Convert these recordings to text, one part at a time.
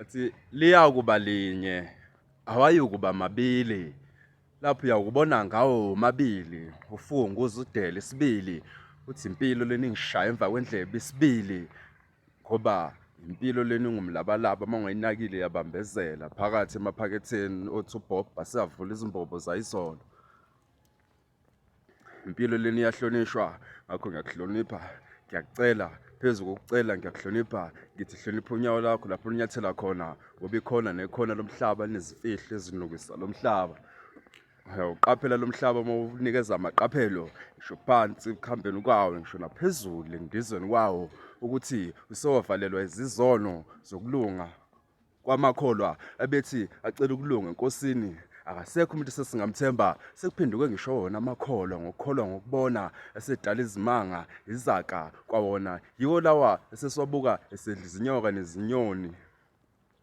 Athi liyakuba linye awayikuba mabili lapho uyakubona ngawo mabili ufunga uzudele isibili uthi impilo leningishaya emva kwendlebe isibili ngoba impilo leningumlabalaba mangayinakile yabambezela phakathi emaphaketheni othi ubhobha siyavula izimbobo zayizolo. Impilo leni iyahlonishwa ngakho ngiyakuhlonipha ngiyakucela phezu kokucela ngiyakuhlonipha ngithi hlonipha unyawo lakho lapho unyathela khona ngoba ikhona nekhona lomhlaba linezifihlo ezinukisa lomhlaba. Uqaphela lomhlaba mawunikeza amaqaphelo ngisho phansi ekuhambeni kwawo ngisho naphezulu engidizweni kwawo ukuthi usovalelwa izizono zokulunga kwamakholwa abethi acela ukulunga enkosini. Akasekho umuntu sesingamthemba sekuphenduke ngisho wona amakholwa ngokukholwa ngokubona esedala izimanga izaka kwawona yiwo lawa eseswabuka esedla izinyoka nezinyoni.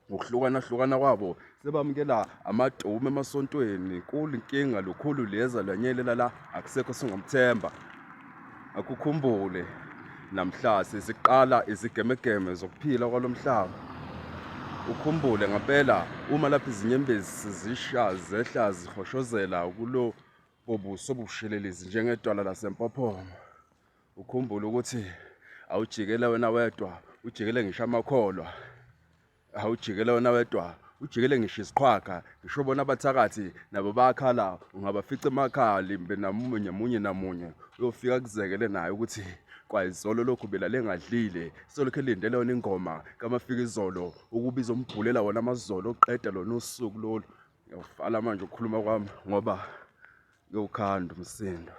Ngokuhlukana kwabo sebamukela amadomu emasontweni kule inkinga lukhulu liyeza lwanyelela la akusekho singamthemba. Akukhumbule namhla siziqala izigemegeme zokuphila kwalomhlaba. Ukhumbule ngempela uma lapha izinyembezi sizisha zehla zihoshozela kulo bobuso obushelelezi njengedwala lasempophomo. Ukhumbule ukuthi awujikele wena wedwa ujikele ngisho amakholwa. Awujikele wena wedwa ujikele ngisho isiqhwaga ngisho bona abathakathi nabo bakhala ungabafica emakhaya limbe namunye uyofika kuzekele naye ukuthi kwayizolo lokhu belale ngadlile solokhu elindele yona ingoma kamafika izolo ukuba izombhulela wona amazolo oqeda lona usuku lolu. Ngiyawuvala manje ukukhuluma kwami ngoba ngiyawukhanda umsindo.